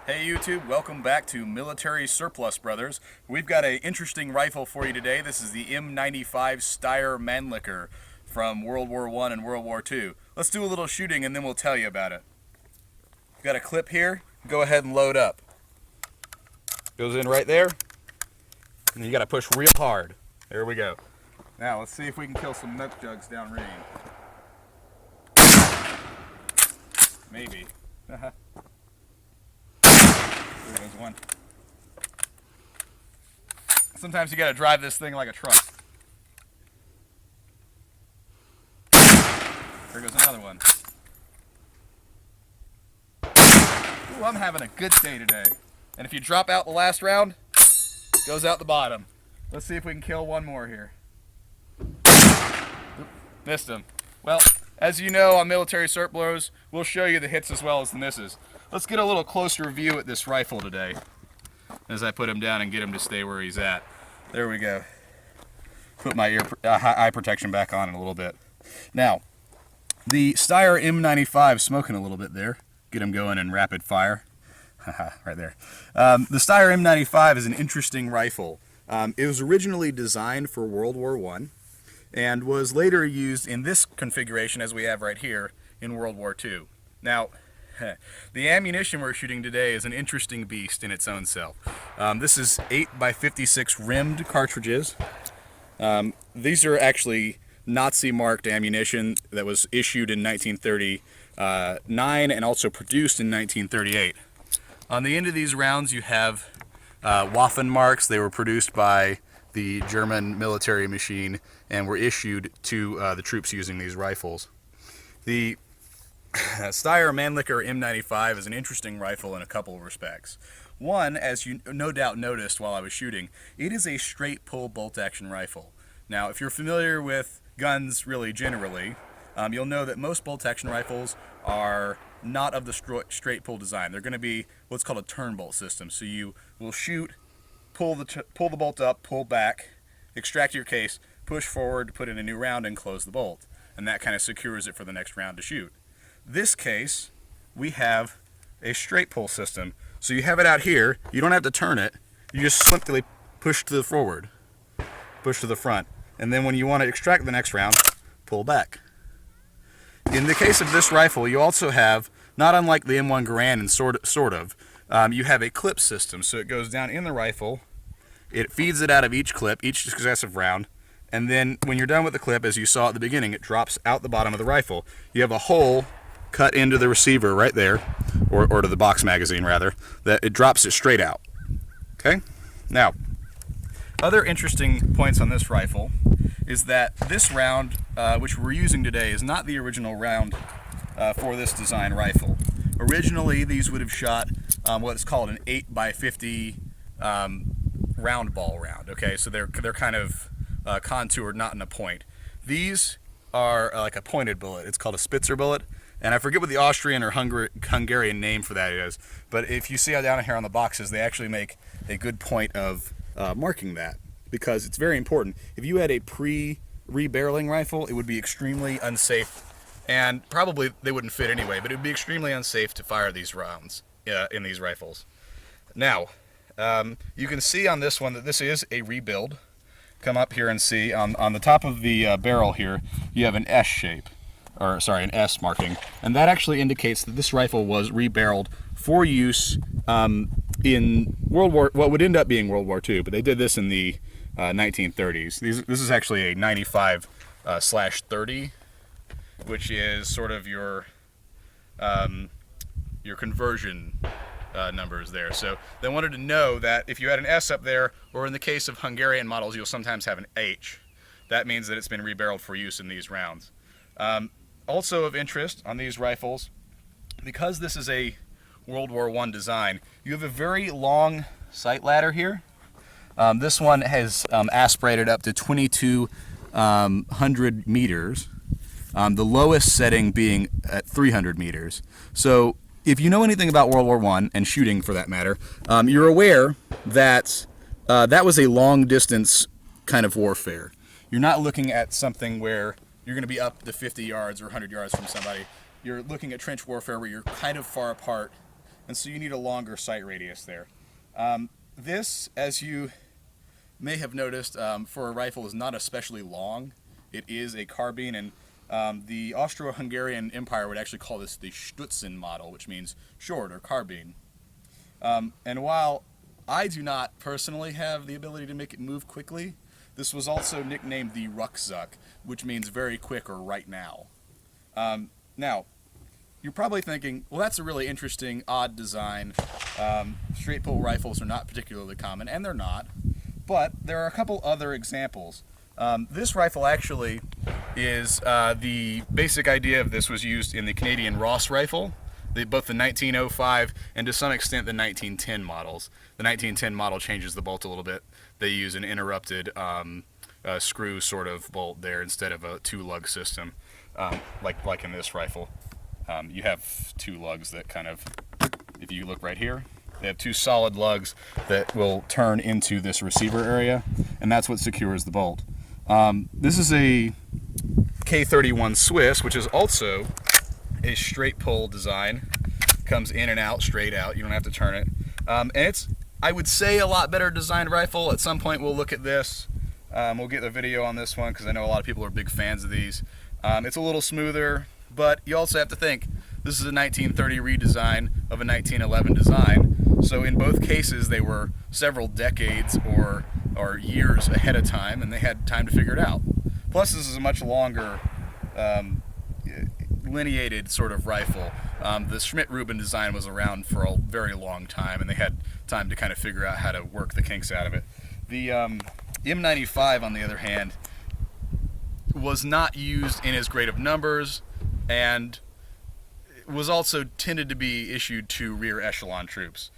Hey YouTube, welcome back to Military Surplus Brothers. We've got an interesting rifle for you today. This is the M95 Steyr-Mannlicher from World War I and World War II. Let's do a little shooting and then we'll tell you about it. We've got a clip here. Go ahead and load up. Goes in right there. And you got to push real hard. There we go. Now let's see if we can kill some milk jugs downrange. Maybe. There goes one. Sometimes you gotta drive this thing like a truck. There goes another one. Ooh, I'm having a good day today. And if you drop out the last round, it goes out the bottom. Let's see if we can kill one more here. Oop, missed him. Well, as you know on Military Surplus, we'll show you the hits as well as the misses. Let's get a little closer view at this rifle today as I put him down and get him to stay where he's at. There we go. Put my eye protection back on in a little bit. Now, the Steyr M95 smoking a little bit there. Get him going in rapid fire. Right there. The Steyr M95 is an interesting rifle. It was originally designed for World War I and was later used in this configuration as we have right here in World War II. Now, the ammunition we're shooting today is an interesting beast in its own self. This is 8x56 rimmed cartridges. These are actually Nazi-marked ammunition that was issued in 1939 and also produced in 1938. On the end of these rounds you have Waffen marks. They were produced by the German military machine and were issued to the troops using these rifles. The Steyr-Mannlicher M95 is an interesting rifle in a couple of respects. One, as you no doubt noticed while I was shooting, it is a straight pull bolt action rifle. Now, if you're familiar with guns really generally, you'll know that most bolt action rifles are not of the straight pull design. They're going to be what's called a turn bolt system. So you will shoot, pull the bolt up, pull back, extract your case, push forward, put in a new round, and close the bolt. And that kind of secures it for the next round to shoot. This case, we have a straight pull system. So you have it out here, you don't have to turn it, you just simply push to the forward, push to the front, and then when you want to extract the next round, pull back. In the case of this rifle, you also have, not unlike the M1 Garand and you have a clip system. So it goes down in the rifle, it feeds it out of each clip, each successive round, and then when you're done with the clip, as you saw at the beginning, it drops out the bottom of the rifle. You have a hole cut into the receiver right there, or to the box magazine rather, that it drops it straight out. Okay? Now, other interesting points on this rifle is that this round, which we're using today, is not the original round for this design rifle. Originally, these would have shot what's called an 8x50 round ball round. Okay, so they're kind of contoured, not in a point. These are like a pointed bullet. It's called a Spitzer bullet. And I forget what the Austrian or Hungarian name for that is, but if you see down here on the boxes, they actually make a good point of marking that, because it's very important. If you had a pre-rebarreling rifle, it would be extremely unsafe, and probably they wouldn't fit anyway, but it would be extremely unsafe to fire these rounds in these rifles. Now, you can see on this one that this is a rebuild. Come up here and see, on the top of the barrel here, you have an S shape. Or sorry, an S marking, and that actually indicates that this rifle was rebarreled for use in what would end up being World War II, but they did this in the 1930s. This is actually a 95/30, which is sort of your conversion numbers there. So they wanted to know that if you had an S up there, or in the case of Hungarian models, you'll sometimes have an H. That means that it's been rebarreled for use in these rounds. Also of interest on these rifles, because this is a World War I design, you have a very long sight ladder here. This one has aspirated up to 2,200 meters, the lowest setting being at 300 meters. So if you know anything about World War I, and shooting for that matter, you're aware that that was a long distance kind of warfare. You're not looking at something where you're going to be up to 50 yards or 100 yards from somebody. You're looking at trench warfare where you're kind of far apart and so you need a longer sight radius there. This, as you may have noticed, for a rifle is not especially long. It is a carbine, and the Austro-Hungarian Empire would actually call this the Stutzen model, which means short or carbine. And while I do not personally have the ability to make it move quickly, this was also nicknamed the Ruckzuck, which means very quick or right now. Now, you're probably thinking, well, that's a really interesting, odd design. Straight pull rifles are not particularly common, and they're not. But there are a couple other examples. This rifle actually is, the basic idea of this was used in the Canadian Ross rifle, both the 1905 and to some extent the 1910 models. The 1910 model changes the bolt a little bit. They use an interrupted screw sort of bolt there instead of a two-lug system, like in this rifle. You have two lugs that kind of, if you look right here, they have two solid lugs that will turn into this receiver area, and that's what secures the bolt. This is a K31 Swiss, which is also a straight pull design. Comes in and out, straight out. You don't have to turn it. And it's, I would say, a lot better designed rifle. At some point we'll look at this. We'll get the video on this one because I know a lot of people are big fans of these. It's a little smoother, but you also have to think this is a 1930 redesign of a 1911 design. So in both cases they were several decades or years ahead of time, and they had time to figure it out. Plus this is a much longer lineated sort of rifle. The Schmidt-Rubin design was around for a very long time, and they had time to kind of figure out how to work the kinks out of it. The M95, on the other hand, was not used in as great of numbers, and was also tended to be issued to rear echelon troops,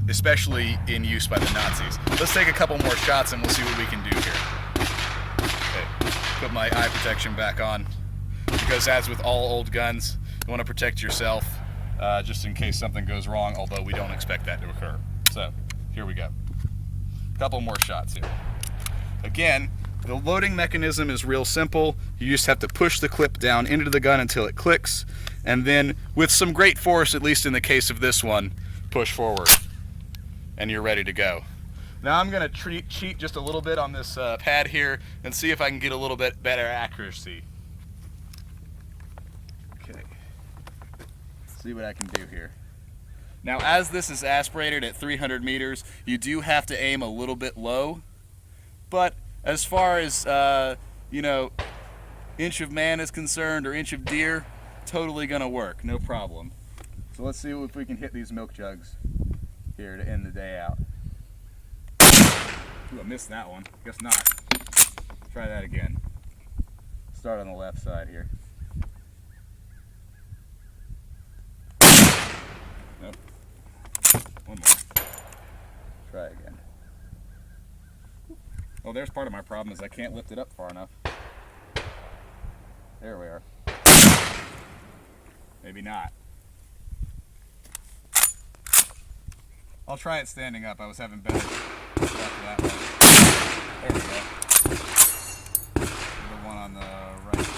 especially in use by the Nazis. Let's take a couple more shots and we'll see what we can do here. Okay, put my eye protection back on, because as with all old guns, you want to protect yourself just in case something goes wrong, although we don't expect that to occur. So, here we go. Couple more shots here. Again, the loading mechanism is real simple. You just have to push the clip down into the gun until it clicks, and then with some great force, at least in the case of this one, push forward, and you're ready to go. Now I'm going to cheat just a little bit on this pad here and see if I can get a little bit better accuracy. Okay, see what I can do here. Now, as this is aspirated at 300 meters, you do have to aim a little bit low, but as far as, you know, inch of man is concerned, or inch of deer, totally gonna work, no problem. So let's see if we can hit these milk jugs here to end the day out. Ooh, I missed that one. Guess not. Try that again. Start on the left side here. Nope. One more. Try again. Oh, there's part of my problem, is I can't lift it up far enough. There we are. Maybe not. I'll try it standing up. I was having better luck that way. There we go. The one on the right.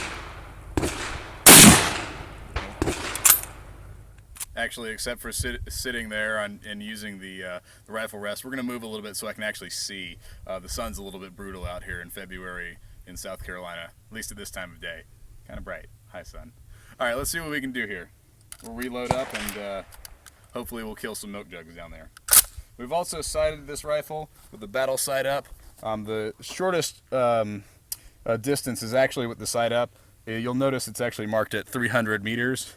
Actually, except for sitting there and using the rifle rest, we're going to move a little bit so I can actually see. The sun's a little bit brutal out here in February in South Carolina, at least at this time of day. Kind of bright. Hi, sun. All right, let's see what we can do here. We'll reload up, and hopefully we'll kill some milk jugs down there. We've also sighted this rifle with the battle sight up. The shortest distance is actually with the sight up. You'll notice it's actually marked at 300 meters.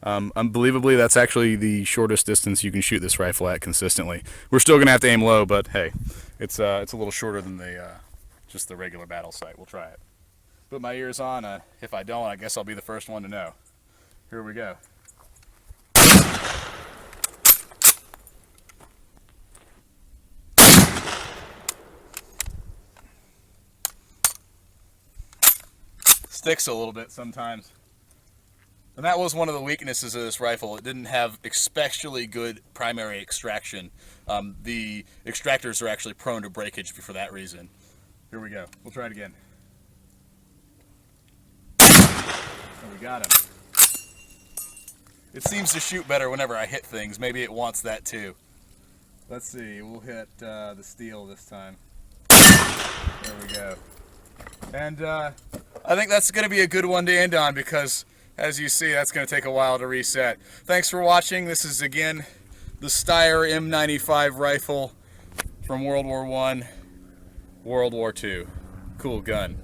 Unbelievably, that's actually the shortest distance you can shoot this rifle at consistently. We're still going to have to aim low, but hey, it's a little shorter than just the regular battle sight. We'll try it. Put my ears on. If I don't, I guess I'll be the first one to know. Here we go. Sticks a little bit sometimes. And that was one of the weaknesses of this rifle. It didn't have especially good primary extraction. The extractors are actually prone to breakage for that reason. Here we go. We'll try it again. Oh, we got him. It seems to shoot better whenever I hit things. Maybe it wants that too. Let's see, we'll hit the steel this time. There we go. And I think that's going to be a good one to end on because, as you see, that's going to take a while to reset. Thanks for watching. This is, again, the Steyr M95 rifle from World War I, World War II. Cool gun.